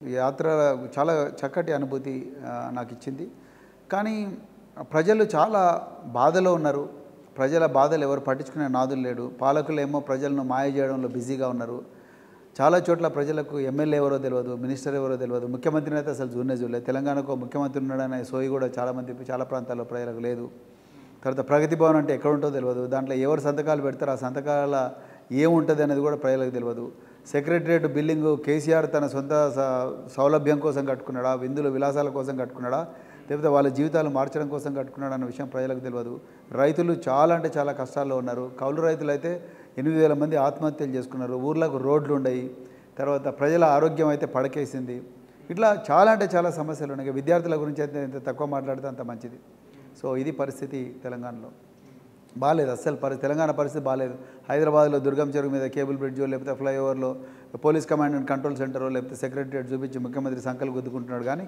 ఈ యాత్ర చాలా చక్కటి అనుభూతి నాకు ఇచ్చింది. కానీ ప్రజలు చాలా బాధలో ఉన్నారు. ప్రజల బాధలు ఎవరు పట్టించుకునే నాదులు లేడు. పాలకులేమో ప్రజలను మాయ చేయడంలో బిజీగా ఉన్నారు. చాలా చోట్ల ప్రజలకు ఎమ్మెల్యే ఎవరో తెలియదు, మినిస్టర్ ఎవరో తెలియదు, ముఖ్యమంత్రిని అయితే అసలు చూడలేదు. తెలంగాణకు ముఖ్యమంత్రి ఉన్నాడనే సోయి కూడా చాలా ప్రాంతాల్లో ప్రజలకు లేదు. తర్వాత ప్రగతి భవన్ అంటే ఎక్కడ ఉంటుందో తెలియదు. దాంట్లో ఎవరు సంతకాలు పెడతారు, ఆ సంతకాల ఏముంటుంది అనేది కూడా ప్రజలకు తెలియదు. సెక్రటరియట్ బిల్డింగు కేసీఆర్ తన సొంత సౌలభ్యం కోసం కట్టుకున్నాడా, విందుల విలాసాల కోసం కట్టుకున్నాడా, లేకపోతే వాళ్ళ జీవితాలు మార్చడం కోసం కట్టుకున్నాడు అన్న విషయం ప్రజలకు తెలియదు. రైతులు చాలా అంటే చాలా కష్టాల్లో ఉన్నారు. కౌలు రైతులు అయితే 8,000 మంది ఆత్మహత్యలు చేసుకున్నారు. ఊర్లకు రోడ్లు ఉన్నాయి. తర్వాత ప్రజల ఆరోగ్యం అయితే పడకేసింది. ఇట్లా చాలా అంటే చాలా సమస్యలు ఉన్నాయి. విద్యార్థుల గురించి అయితే ఎంత తక్కువ మాట్లాడితే అంత మంచిది. సో ఇది పరిస్థితి తెలంగాణలో బాగాలేదు. అస్సలు తెలంగాణ పరిస్థితి బాగాలేదు. హైదరాబాద్లో దుర్గం చెరువు మీద కేబుల్ బ్రిడ్జో, లేకపోతే ఫ్లైఓవర్లో పోలీస్ కమాండ్ అండ్ కంట్రోల్ సెంటరో, లేకపోతే సెక్రటరియట్ చూపించి ముఖ్యమంత్రి సంకలు గుద్దుకుంటున్నాడు. కానీ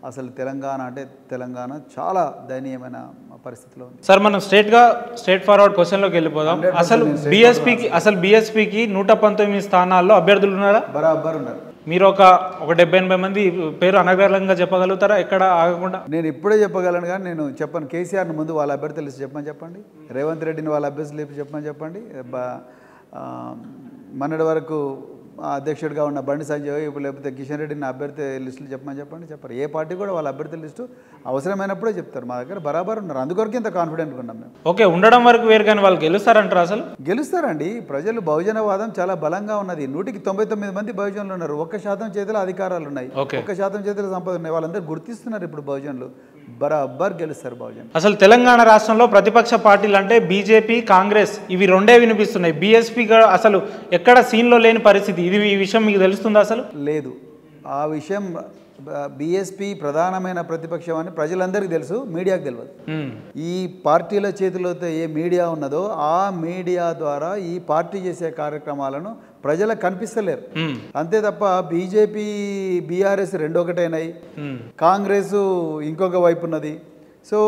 అసలు తెలంగాణ చాలా దయనీయమైన పరిస్థితిలో ఉంది. సార్, మనం స్ట్రేట్ ఫార్వర్డ్ క్వశ్చన్లోకి వెళ్ళిపోదాం. అసలు బీఎస్పీకి 119 స్థానాల్లో అభ్యర్థులు ఉన్నారా? బరాబర్ ఉన్నారు. మీరు ఒక 70-80 మంది పేరు అనర్గళంగా చెప్పగలుగుతారా ఎక్కడ ఆగకుండా? నేను ఇప్పుడే చెప్పగలను, కానీ నేను చెప్పను. కేసీఆర్ని ముందు వాళ్ళ అభ్యర్థులు లిస్ట్ చెప్పండి. రేవంత్ రెడ్డిని వాళ్ళ అభ్యర్థులు లిస్ట్ చెప్పండి. మొన్నటి వరకు అధ్యక్షుడిగా ఉన్న బండి సంజయ్, ఇప్పుడు లేకపోతే కిషన్ రెడ్డిని అభ్యర్థి లిస్టులు చెప్పండి. చెప్పరు. ఏ పార్టీ కూడా వాళ్ళ అభ్యర్థి లిస్టు అవసరమైనప్పుడే చెప్తారు. మా దగ్గర బరాబర్ ఉన్నారు. అందుకొరకు ఇంత కాన్ఫిడెంట్గా ఉన్నాం మేము. ఓకే, ఉండడం వరకు వేరు, కానీ వాళ్ళు గెలుస్తారంటారు? అసలు గెలుస్తారండి. ప్రజలు బహుజనవాదం చాలా బలంగా ఉన్నది. 199 మంది బహుజనులు ఉన్నారు. 1% చేతిలో అధికారాలు ఉన్నాయి, 1% చేతిలో సంపద ఉన్నాయి. వాళ్ళందరూ గుర్తిస్తున్నారు ఇప్పుడు బహుజనులు. బరాబర్ గెలుస్తారు బహుజన్. అసలు తెలంగాణ రాష్ట్రంలో ప్రతిపక్ష పార్టీలు అంటే బీజేపీ, కాంగ్రెస్ ఇవి రెండే వినిపిస్తున్నాయి. బీఎస్పీ అసలు ఎక్కడ సీన్లో లేని పరిస్థితి. ఈ విషయం మీకు తెలుస్తుందా? అసలు లేదు. ఆ విషయం బీఎస్పీ ప్రధానమైన ప్రతిపక్షం అని ప్రజలందరికీ తెలుసు, మీడియాకు తెలియదు. ఈ పార్టీల చేతిలో ఏ మీడియా ఉన్నదో ఆ మీడియా ద్వారా ఈ పార్టీ చేసే కార్యక్రమాలను ప్రజలకు కనిపిస్తలేరు. అంతే తప్ప బీజేపీ, బీఆర్ఎస్ రెండొకటైనాయి, కాంగ్రెస్ ఇంకొక వైపు ఉన్నది. సో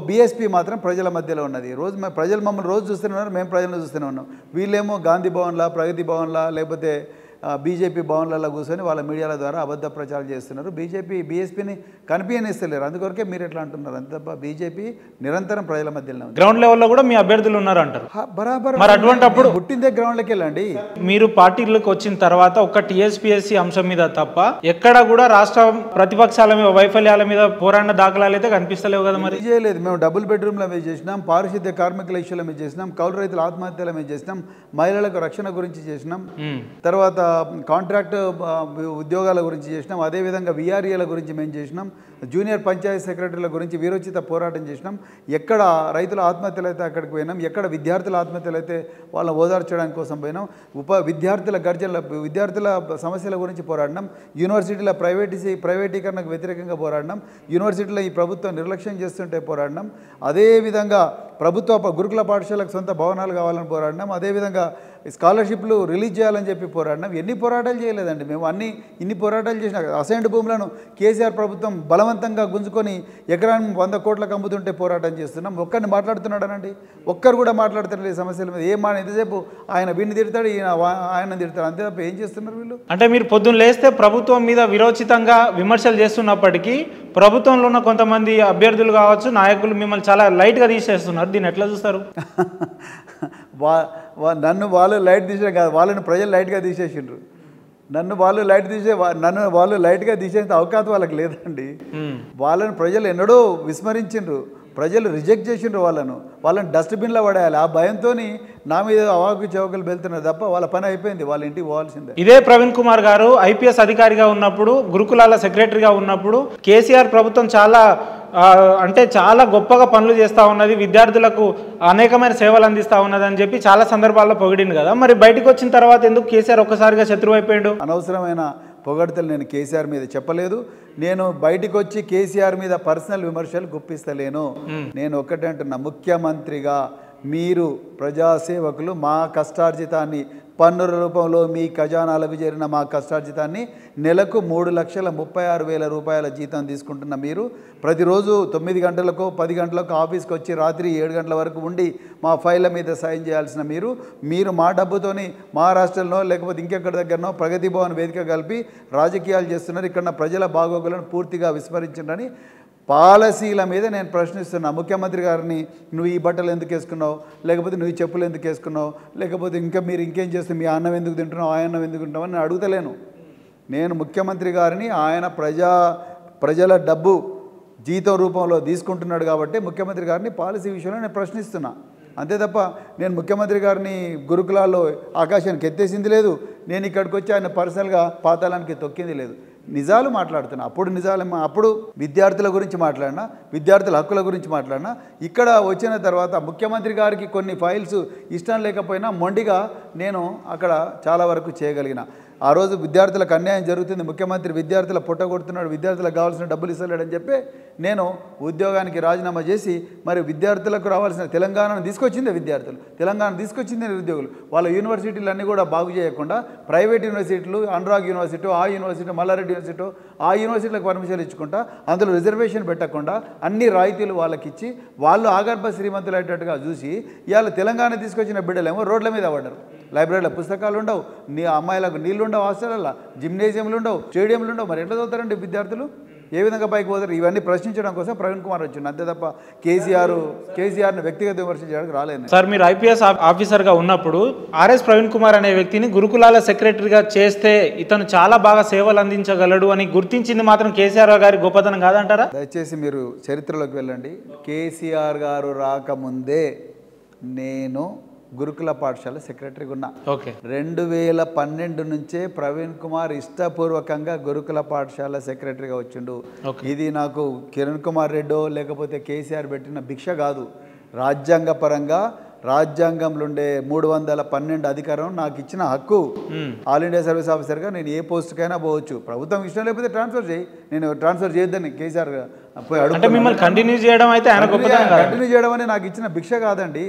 బీఎస్పీ మాత్రం ప్రజల మధ్యలో ఉన్నది. ప్రజలు మమ్మల్ని రోజు చూస్తూనే ఉన్నారు, మేము ప్రజలను చూస్తూనే ఉన్నాం. వీళ్ళేమో గాంధీ భవన్లా, ప్రగతి భవన్లా, లేకపోతే బీజేపీ భవన్లలో కూర్చొని వాళ్ళ మీడియాల ద్వారా అబద్ధ ప్రచారం చేస్తున్నారు. బీఎస్పీని కనిపించనిస్తలేరు. అందుకొరకే మీరు ఎట్లా అంటున్నారు. అంతే తప్ప బీజేపీ నిరంతరం ప్రజల మధ్యలో ఉంది. గ్రౌండ్ లెవెల్లో కూడా మీ అభ్యర్థులు ఉన్నారు అంటారు. బరాబర్. మరి అటువంటిప్పుడు పుట్టిందే గ్రౌండ్లోకి వెళ్ళండి. మీరు పార్టీలకు వచ్చిన తర్వాత ఒక టీఎస్పీఎస్సీ అంశం మీద తప్ప ఎక్కడ కూడా రాష్ట్ర ప్రతిపక్షాల మీద వైఫల్యాల మీద పోరాడిన దాఖలాలు అయితే కనిపిస్తలేవు కదా. మరి చేయలేదు. మేము డబుల్ బెడ్రూమ్ల మీద చేసినాం, పారిశుద్ధ్య కార్మికుల ఇష్యూల మీద చేసినాం, కౌలు రైతుల ఆత్మహత్యల మీద చేసినాం, మహిళలకు రక్షణ గురించి చేసినాం, తర్వాత కాంట్రాక్ట్ ఉద్యోగాల గురించి చేసినాం, అదేవిధంగా విఆర్ఏల గురించి మేము చేసినాం, జూనియర్ పంచాయతీ సెక్రటరీల గురించి వీరోచిత పోరాటం చేసినాం. ఎక్కడ రైతుల ఆత్మహత్యలు అయితే అక్కడికి పోయినాం, ఎక్కడ విద్యార్థుల ఆత్మహత్యలు అయితే వాళ్ళని ఓదార్చడానికి కోసం పోయినాం, విద్యార్థుల గర్జనల, విద్యార్థుల సమస్యల గురించి పోరాడినాం, యూనివర్సిటీల ప్రైవేటీకరణకు వ్యతిరేకంగా పోరాడినాం, యూనివర్సిటీలో ఈ ప్రభుత్వం నిర్లక్ష్యం చేస్తుంటే పోరాడినాం, అదేవిధంగా ప్రభుత్వ గురుకుల పాఠశాలకు సొంత భవనాలు కావాలని పోరాడినాం, అదేవిధంగా స్కాలర్షిప్లు రిలీజ్ చేయాలని చెప్పి పోరాడినాం. ఎన్ని పోరాటాలు చేయలేదండి మేము. ఇన్ని పోరాటాలు చేసినా అసైన్డ్ భూములను కేసీఆర్ ప్రభుత్వం బలవంతంగా గుంజుకొని ఎకరాన్ని 100 కోట్లకు అమ్ముతుంటే పోరాటం చేస్తున్నాం. ఒక్కరిని మాట్లాడుతున్నాడనండి, ఒక్కరు కూడా మాట్లాడుతున్నారు ఈ సమస్యల మీద. ఎంతసేపు ఆయన వీడిని తిడతాడు, ఆయన తిడతాడు, అంతే తప్ప ఏం చేస్తున్నారు వీళ్ళు? అంటే మీరు పొద్దున్న లేస్తే ప్రభుత్వం మీద విరోచితంగా విమర్శలు చేస్తున్నప్పటికీ ప్రభుత్వంలో ఉన్న కొంతమంది అభ్యర్థులు కావచ్చు, నాయకులు మిమ్మల్ని చాలా లైట్గా తీసేస్తున్నారు. దీన్ని ఎట్లా చూస్తారు? నన్ను వాళ్ళు లైట్ తీసే కాదు, వాళ్ళని ప్రజలు లైట్గా తీసేసిండ్రు. నన్ను వాళ్ళు లైట్గా తీసేంత అవకాశం వాళ్ళకి లేదండి. వాళ్ళని ప్రజలు ఎన్నడో విస్మరించిండ్రు, ప్రజలు రిజెక్ట్ చేసిండ్రు. వాళ్ళని డస్ట్బిన్లో పడేయాలి. ఆ భయంతో నా మీద అవాకు చౌకలు వెళ్తున్నారు తప్ప వాళ్ళ పని అయిపోయింది, వాళ్ళ ఇంటికి పోవాల్సిందే. ఇదే ప్రవీణ్ కుమార్ గారు ఐపీఎస్ అధికారిగా ఉన్నప్పుడు, గురుకులాల సెక్రటరీగా ఉన్నప్పుడు కేసీఆర్ ప్రభుత్వం చాలా గొప్పగా పనులు చేస్తూ ఉన్నది, విద్యార్థులకు అనేకమైన సేవలు అందిస్తూ ఉన్నది అని చెప్పి చాలా సందర్భాల్లో పొగిడింది కదా. మరి బయటకు వచ్చిన తర్వాత ఎందుకు కేసీఆర్ ఒక్కసారిగా శత్రువు అయిపోయాడు? అనవసరమైన పొగడ్తలు నేను కేసీఆర్ మీద చెప్పలేదు. నేను బయటకు వచ్చి కేసీఆర్ మీద పర్సనల్ విమర్శలు గుప్పిస్తలేను. నేను ఒక్కటే అంటున్నా, ముఖ్యమంత్రిగా మీరు ప్రజాసేవకులు మా కష్టార్జితాన్ని పన్నుల రూపంలో మీ ఖజానాలకు చేరిన మా కష్టార్జితాన్ని నెలకు 3,36,000 రూపాయల జీతం తీసుకుంటున్న మీరు ప్రతిరోజు 9 గంటలకు 10 గంటలకు ఆఫీస్కి వచ్చి రాత్రి 7 గంటల వరకు ఉండి మా ఫైళ్ళ మీద సైన్ చేయాల్సిన మీరు మా డబ్బుతోని మహారాష్ట్రలో లేకపోతే ఇంకెక్కడి దగ్గరనో ప్రగతి భవన్ వేదిక కలిపి రాజకీయాలు చేస్తున్నారు. ఇక్కడ ప్రజల బాగోగులను పూర్తిగా విస్మరించిందని పాలసీల మీద నేను ప్రశ్నిస్తున్నా. ముఖ్యమంత్రి గారిని నువ్వు ఈ బట్టలు ఎందుకు వేసుకున్నావు, లేకపోతే నువ్వు ఈ చెప్పులు ఎందుకు వేసుకున్నావు, లేకపోతే మీరు ఇంకేం చేస్తే మీ అన్నం ఎందుకు తింటున్నావు, ఆ అన్నం ఎందుకు తింటున్నావు అని నేను అడుగుతలేను. నేను ముఖ్యమంత్రి గారిని ఆయన ప్రజల డబ్బు జీతం రూపంలో తీసుకుంటున్నాడు కాబట్టి ముఖ్యమంత్రి గారిని పాలసీ విషయంలో నేను ప్రశ్నిస్తున్నా. అంతే తప్ప నేను ముఖ్యమంత్రి గారిని గురుకులాల్లో ఆకాశానికి ఎత్తేసింది లేదు, నేను ఇక్కడికి వచ్చి ఆయన పర్సనల్గా పాతాళానికి తొక్కింది లేదు. నిజాలు మాట్లాడుతున్నా. అప్పుడు విద్యార్థుల గురించి మాట్లాడినా, విద్యార్థుల హక్కుల గురించి మాట్లాడినా. ఇక్కడ వచ్చిన తర్వాత ముఖ్యమంత్రి గారికి కొన్ని ఫైల్స్ ఇష్టం లేకపోయినా మొండిగా నేను అక్కడ చాలా వరకు చేయగలిగిన. ఆ రోజు విద్యార్థులకు అన్యాయం జరుగుతుంది, ముఖ్యమంత్రి విద్యార్థుల పొట్టగొడుతున్నాడు, విద్యార్థులకు కావాల్సిన డబ్బులు ఇస్తలేడని చెప్పి నేను ఉద్యోగానికి రాజీనామా చేసి మరి విద్యార్థులకు రావాల్సిన తెలంగాణను తీసుకొచ్చిందే విద్యార్థులు, తెలంగాణ తీసుకొచ్చిందే నిరుద్యోగులు. వాళ్ళ యూనివర్సిటీలు అన్నీ కూడా బాగు చేయకుండా ప్రైవేట్ యూనివర్సిటీలు, అనురాగ్ యూనివర్సిటీ, ఆ యూనివర్సిటీ, మల్లారెడ్డి యూనివర్సిటీ, ఆ యూనివర్సిటీలకు పర్మిషన్ ఇచ్చుకుంటా అందులో రిజర్వేషన్ పెట్టకుండా అన్ని రాయితీలు వాళ్ళకి ఇచ్చి వాళ్ళు ఆగర్భ శ్రీమంతులు అయ్యేటట్టుగా చూసి ఇవాళ తెలంగాణ తీసుకొచ్చిన బిడ్డలేమో రోడ్ల మీద పడ్డారు. లైబ్రరీలో పుస్తకాలు ఉండవు, అమ్మాయిలకు నీళ్ళు ఉండవు, హాస్టల్లో జిమ్నేజియంలు ఉండవు, స్టేడియంలు ఉండవు. మరి ఎట్లా చదువుతారండి విద్యార్థులు, ఏ విధంగా పైకి పోతారు? ఇవన్నీ ప్రశ్నించడం కోసం ప్రవీణ్ కుమార్ వచ్చిండు. అంతే తప్ప కేసీఆర్ని వ్యక్తిగత విమర్శించడానికి రాలేదు. సార్, మీరు ఐపీఎస్ ఆఫీసర్గా ఉన్నప్పుడు ఆర్ఎస్ ప్రవీణ్ కుమార్ అనే వ్యక్తిని గురుకులాల సెక్రటరీగా చేస్తే ఇతను చాలా బాగా సేవలు అందించగలడు అని గుర్తించింది మాత్రం కేసీఆర్ గారి గొప్పతనం కాదంటారా? దయచేసి మీరు చరిత్రలోకి వెళ్ళండి. కేసీఆర్ గారు రాకముందే నేను గురుకుల పాఠశాల సెక్రటరీగా ఉన్నా. 2012 నుంచే ప్రవీణ్ కుమార్ ఇష్టపూర్వకంగా గురుకుల పాఠశాల సెక్రటరీగా వచ్చిండు. ఇది నాకు కిరణ్ కుమార్ రెడ్డో లేకపోతే కేసీఆర్ పెట్టిన భిక్ష కాదు. రాజ్యాంగపరంగా రాజ్యాంగంలో ఉండే 312 అధికారం నాకు ఇచ్చిన హక్కు. ఆల్ ఇండియా సర్వీస్ ఆఫీసర్గా నేను ఏ పోస్ట్కైనా పోవచ్చు. ప్రభుత్వం ఇష్టం లేకపోతే ట్రాన్స్ఫర్ చేయి, నేను ట్రాన్స్ఫర్ చేయొద్దని కేసీఆర్ పోయి అడుగుతాను. కంటిన్యూ చేయడం అనేది నాకు ఇచ్చిన భిక్ష కాదండి.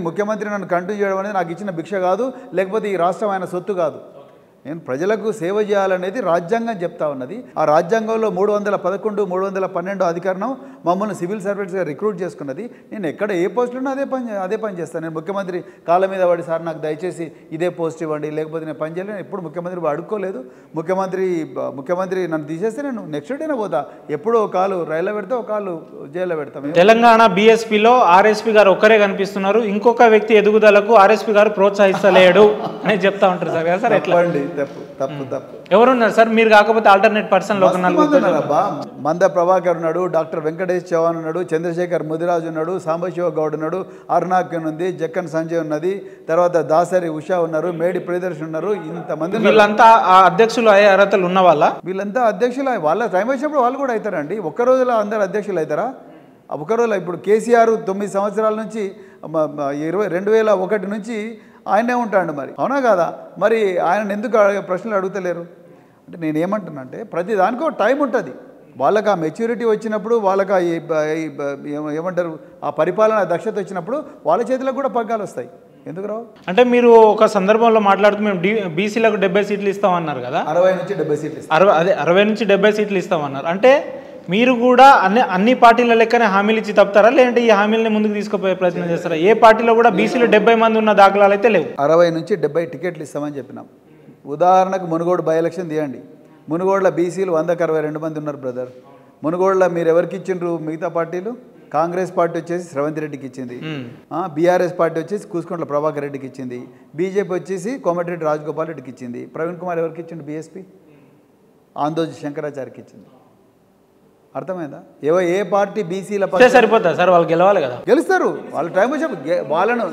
ముఖ్యమంత్రి నన్ను కంటిన్యూ చేయడం అనేది నాకు ఇచ్చిన భిక్ష కాదు, లేకపోతే ఈ రాష్ట్రం ఆయన సొత్తు కాదు. నేను ప్రజలకు సేవ చేయాలనేది రాజ్యాంగం చెప్తా ఉన్నది. ఆ రాజ్యాంగంలో 311, 312 అధికారం మమ్మల్ని సివిల్ సర్వీస్గా రిక్రూట్ చేసుకున్నది. నేను ఎక్కడ ఏ పోస్టులో అదే పని చేస్తాను. నేను ముఖ్యమంత్రి కాళ్ళ మీద పడి సార్ నాకు దయచేసి ఇదే పోస్ట్ ఇవ్వండి లేకపోతే నేను పని చేయలేను ఎప్పుడు ముఖ్యమంత్రి అడుక్కోలేదు. ముఖ్యమంత్రి నన్ను తీసేస్తే నేను నెక్స్ట్ డేనే పోతా. ఎప్పుడో ఒక కాలు రైల్లో పెడతా, ఒక కాలు జైల్లో పెడతాం. తెలంగాణ బీఎస్పీలో ఆర్ఎస్పీ గారు ఒక్కరే కనిపిస్తున్నారు, ఇంకొక వ్యక్తి ఎదుగుదలకు ఆర్ఎస్పీ గారు ప్రోత్సహిస్తలేడు అని చెప్తా ఉంటారు సార్. సార్ ఎట్లా? తప్పు ఎవరున్నారు సార్? మీరు కాకపోతే ఆల్టర్నేట్ పర్సన్ లో మంద ప్రభాకర్ ఉన్నాడు, డాక్టర్ వెంకటేష్ చౌహాన్ ఉన్నాడు, చంద్రశేఖర్ ముదిరాజు ఉన్నాడు, సాంబశివ గౌడ్ ఉన్నాడు, అరుణాకన్ ఉంది, జక్కన్ సంజయ్ ఉన్నది, తర్వాత దాసరి ఉషా ఉన్నారు, మేడి ప్రియదర్శన్ ఉన్నారు. ఇంతమంది వీళ్ళంతా అధ్యక్షులు అయ్యే అర్హతలు ఉన్న వీళ్ళంతా అధ్యక్షులు. వాళ్ళ టైం వచ్చినప్పుడు వాళ్ళు కూడా అవుతారండి. ఒక్క రోజులో అందరు అధ్యక్షులు అవుతారా? ఒక్క రోజులో ఇప్పుడు కేసీఆర్ 9 సంవత్సరాల నుంచి 2001 నుంచి ఆయనే ఉంటాడు. మరి అవునా కాదా? మరి ఆయన ఎందుకు ప్రశ్నలు అడుగుతలేరు అంటే నేనేమంటున్నా అంటే ప్రతి దానికి ఒక టైం ఉంటుంది. వాళ్ళకి ఆ మెచ్యూరిటీ వచ్చినప్పుడు, వాళ్ళకి ఏమంటారు ఆ పరిపాలన దక్షత వచ్చినప్పుడు వాళ్ళ చేతులకు కూడా పగ్గాలు వస్తాయి. ఎందుకు రావు? అంటే మీరు ఒక సందర్భంలో మాట్లాడుతూ మేము బీసీలకు 70 సీట్లు ఇస్తామన్నారు కదా, 60 నుంచి 70 సీట్లు 60 నుంచి 70 సీట్లు ఇస్తామన్నారు. అంటే మీరు కూడా అన్ని పార్టీల లెక్కనే హామీలు ఇచ్చి తప్పుతారా, లేదంటే ఈ హామీలని ముందుకు తీసుకుపోయే ప్రయత్నం చేస్తారా? ఏ పార్టీలో కూడా బీసీలు 70 మంది ఉన్న దాఖలాలు అయితే లేవు. 60 నుంచి 70 టికెట్లు ఇస్తామని చెప్పినాం. ఉదాహరణకు మునుగోడు బై ఎలక్షన్ తీయండి. మునుగోడులో బీసీలు 100కు 62 మంది ఉన్నారు బ్రదర్. మునుగోడులో మీరు ఎవరికి ఇచ్చిండ్రు? మిగతా పార్టీలు కాంగ్రెస్ పార్టీ వచ్చేసి శ్రవంత్ రెడ్డికి ఇచ్చింది, బీఆర్ఎస్ పార్టీ వచ్చేసి కూసుకొండల ప్రభాకర్ రెడ్డికి ఇచ్చింది, బీజేపీ వచ్చేసి కోమటిరెడ్డి రాజగోపాల్ రెడ్డికి ఇచ్చింది, ప్రవీణ్ కుమార్ ఎవరికి ఇచ్చిండు? బీఎస్పీ ఆందోజు శంకరాచార్యకి ఇచ్చింది. అర్థమైందా? ఏ పార్టీ బీసీల సరిపోతా సార్, వాళ్ళు గెలవాలి కదా, గెలుస్తారు. వాళ్ళ టైం వచ్చినప్పుడు వాళ్ళను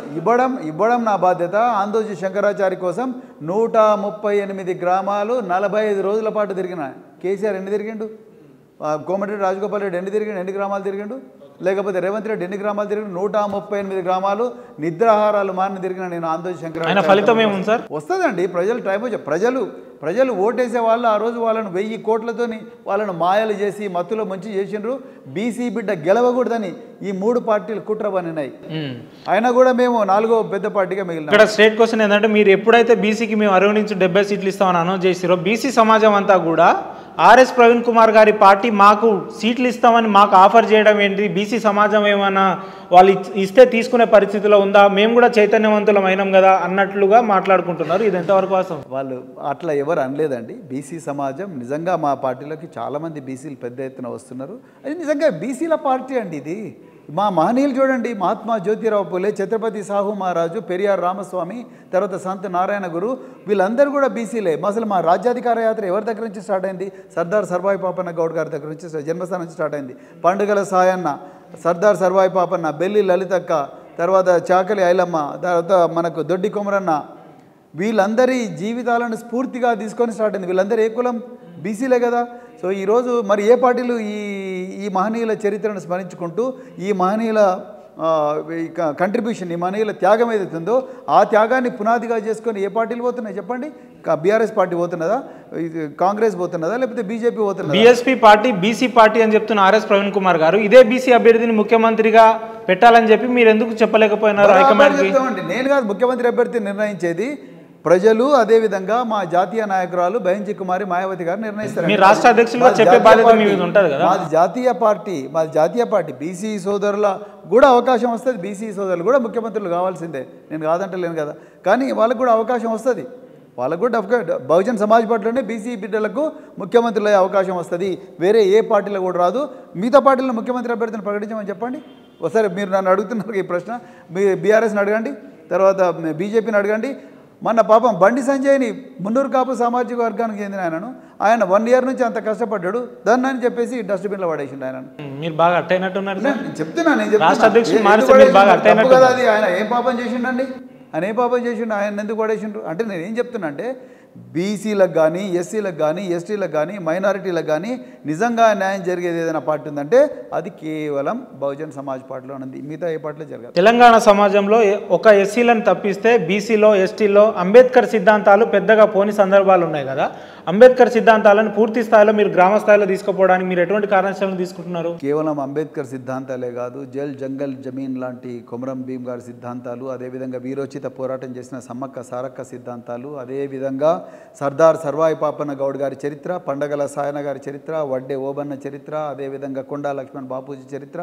ఇవ్వడం నా బాధ్యత. ఆందోజు శంకరాచార్య కోసం 138 గ్రామాలు 45 రోజుల పాటు తిరిగిన కేసీఆర్ ఎన్ని తిరిగిండు? కోమటిరెడ్డి రాజగోపాల్ రెడ్డి ఎన్ని గ్రామాలు తిరిగిండు, లేకపోతే రేవంత్ రెడ్డి ఎన్ని గ్రామాలు తిరిగిండు? 138 గ్రామాలు నిద్రాహారాలు మారిన తిరిగిన నేను ఆందోళన శంకర ఫలితం ఏముంది సార్? వస్తుందండి. ప్రజలు టైం వచ్చి ప్రజలు ఓటేసే వాళ్ళు ఆ రోజు వాళ్ళను 1000 కోట్లతోని వాళ్ళను మాయలు చేసి మత్తులో మంచి చేసిండ్రు. బీసీ బిడ్డ గెలవకూడదని ఈ 3 పార్టీలు కుట్ర పనినాయి. అయినా కూడా మేము 4వ పెద్ద పార్టీగా మిగిలిన. ఇక్కడ స్ట్రేట్ క్వశ్చన్ ఏంటంటే, మీరు ఎప్పుడైతే బీసీకి మేము 60 నుంచి 70 సీట్లు ఇస్తామని అనౌన్స్ చేసిరో, బీసీ సమాజం అంతా కూడా ఆర్ఎస్ ప్రవీణ్ కుమార్ గారి పార్టీ మాకు సీట్లు ఇస్తామని మాకు ఆఫర్ చేయడం ఏంటి, బీసీ సమాజం ఏమన్నా వాళ్ళు ఇస్తే తీసుకునే పరిస్థితిలో ఉందా, మేము కూడా చైతన్యవంతులం అయినాం కదా అన్నట్లుగా మాట్లాడుకుంటున్నారు. ఇది ఎంతవరకు వాస్తవం? వాళ్ళు అట్లా ఎవరు అనలేదండి. బీసీ సమాజం నిజంగా మా పార్టీలోకి చాలామంది బీసీలు పెద్ద ఎత్తున వస్తున్నారు. అది నిజంగా బీసీల పార్టీ అండి ఇది. మా మహనీయులు చూడండి, మహాత్మా జ్యోతిరావు పూలే, ఛత్రపతి సాహు మహారాజు, పెరియార్ రామస్వామి, తర్వాత సంత్ నారాయణ గురు, వీళ్ళందరూ కూడా బీసీలే. అసలు మా రాజ్యాధికార యాత్ర ఎవరి దగ్గర నుంచి స్టార్ట్ అయింది? సర్దార్ సర్వాయి పాపన్న గౌడ్ గారి దగ్గర నుంచి, జన్మస్థానం నుంచి స్టార్ట్ అయింది. పండుగల సాయన్న, సర్దార్ సర్వాయి పాపన్న, బెల్లి లలితక్క, తర్వాత చాకలి ఐలమ్మ, తర్వాత మనకు దొడ్డి కొమరన్న, వీళ్ళందరి జీవితాలను స్ఫూర్తిగా తీసుకొని స్టార్ట్ అయింది. వీళ్ళందరూ ఏ కులం? బీసీలే కదా. సో ఈరోజు మరి ఏ పార్టీలు ఈ మహనీయుల చరిత్రను స్మరించుకుంటూ ఈ మహనీయుల కంట్రిబ్యూషన్, ఈ మహనీయుల త్యాగం ఏదైతుందో ఆ త్యాగాన్ని పునాదిగా చేసుకొని ఏ పార్టీలు పోతున్నాయి చెప్పండి? బీఆర్ఎస్ పార్టీ పోతున్నదా, కాంగ్రెస్ పోతున్నదా, లేకపోతే బీజేపీ పోతున్నదా? బీఎస్పీ పార్టీ బీసీ పార్టీ అని చెప్తున్న ఆర్ఎస్ ప్రవీణ్ కుమార్ గారు ఇదే బీసీ అభ్యర్థిని ముఖ్యమంత్రిగా పెట్టాలని చెప్పి మీరు ఎందుకు చెప్పలేకపోయినారు హైకమాండ్కి? నేను కాదు ముఖ్యమంత్రి అభ్యర్థిని నిర్ణయించేది, ప్రజలు. అదేవిధంగా మా జాతీయ నాయకురాలు బహంజీ కుమారి మాయావతి గారు నిర్ణయిస్తారు. మీ రాష్ట్ర అధ్యక్షులుగా చెప్పే బాధ్యత మీ మీద ఉంటుంది కదా. మాది జాతీయ పార్టీ బీసీ సోదరుల కూడా అవకాశం వస్తుంది. బీసీ సోదరులు కూడా ముఖ్యమంత్రులు కావాల్సిందే, నేను కాదంటలేను కదా. కానీ వాళ్ళకు కూడా అవకాశం వస్తుంది. వాళ్ళకు కూడా బహుజన్ సమాజ్ పార్టీలోనే బీసీ బిడ్డలకు ముఖ్యమంత్రులు అయ్యే అవకాశం వస్తుంది. వేరే ఏ పార్టీలో కూడా రాదు. మిగతా పార్టీలో ముఖ్యమంత్రి అభ్యర్థిని ప్రకటించమని చెప్పండి. ఒకసారి మీరు నన్ను అడుగుతున్నారు ఈ ప్రశ్న, బీఆర్ఎస్ని అడగండి, తర్వాత బీజేపీని అడగండి. మొన్న పాపం బండి సంజయ్ని మున్నూరు కాపు సామాజిక వర్గానికి చెందిన ఆయన 1 year నుంచి అంత కష్టపడ్డాడు, దాన్ని అని చెప్పేసి డస్ట్బిన్లో పడేసిండు ఆయన. మీరు బాగా అట్టయినట్టున్నారు. నేను చెప్తున్నా కదా, అది ఆయన ఏం పాపం చేసిండండి? ఆయన ఏం పాపం చేసిండు? ఆయన ఎందుకు పడేసిండ్రు అంటే నేను ఏం చెప్తున్నా అంటే, బీసీలకు కానీ, ఎస్సీలకు కానీ, ఎస్టీలకు కానీ, మైనారిటీలకు కానీ నిజంగా న్యాయం జరిగేది ఏదైనా పార్టీ ఉందంటే అది కేవలం బహుజన్ సమాజ్ పార్టీలో ఉంది. మిగతా ఏ పార్టీలో జరగదు. తెలంగాణ సమాజంలో ఒక ఎస్సీలను తప్పిస్తే బీసీలో, ఎస్టీలో అంబేద్కర్ సిద్ధాంతాలు పెద్దగా పోని సందర్భాలు ఉన్నాయి కదా. అంబేద్కర్ సిద్ధాంతాలను పూర్తి స్థాయిలో మీరు గ్రామ స్థాయిలో తీసుకుపోవడానికి మీరు ఎటువంటి కార్యాచరణలు తీసుకుంటున్నారు? కేవలం అంబేద్కర్ సిద్ధాంతాలే కాదు, జల్ జంగల్ జమీన్ లాంటి కొమరం భీమ్ గారి సిద్ధాంతాలు, అదేవిధంగా వీరోచిత పోరాటం చేసిన సమ్మక్క సారక్క సిద్ధాంతాలు, అదేవిధంగా సర్దార్ సర్వాయి పాపన్న గౌడ్ గారి చరిత్ర, పండగల సాయన గారి చరిత్ర, వడ్డే ఓబన్న చరిత్ర, అదేవిధంగా కొండా లక్ష్మణ్ బాపూజీ చరిత్ర,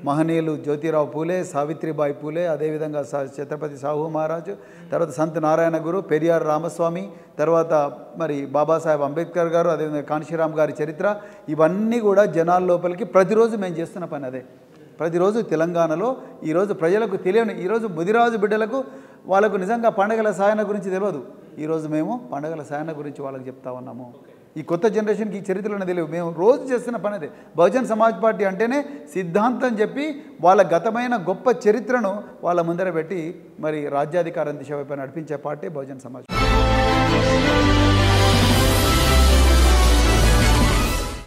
మహనీయులు జ్యోతిరావు పూలే, సావిత్రిబాయి పూలే, అదేవిధంగా ఛత్రపతి సాహు మహారాజు, తర్వాత సంత్ నారాయణ గురు, పెరియార్ రామస్వామి, తర్వాత మరి బాబాసాహెబ్ అంబేద్కర్ గారు, అదేవిధంగా కాన్షీరామ్ గారి చరిత్ర, ఇవన్నీ కూడా జనాల లోపలికి ప్రతిరోజు మేము చేస్తున్న పని అదే. ప్రతిరోజు తెలంగాణలో ఈరోజు ప్రజలకు తెలియని, ఈరోజు ముదిరాజు బిడ్డలకు వాళ్ళకు నిజంగా పండగల సాయన గురించి తెలియదు. ఈరోజు మేము పండగల సాయన గురించి వాళ్ళకి చెప్తా ఉన్నాము. ఈ కొత్త జనరేషన్కి ఈ చరిత్రలను తెలియదు. మేము రోజు చేస్తున్న పని అదే. బహుజన్ సమాజ్ పార్టీ అంటేనే సిద్ధాంతం చెప్పి వాళ్ళ గతమైన గొప్ప చరిత్రను వాళ్ళ ముందర పెట్టి మరి రాజ్యాధికారం దిశ వైపు నడిపించే పార్టీ బహుజన్ సమాజ్ పార్టీ.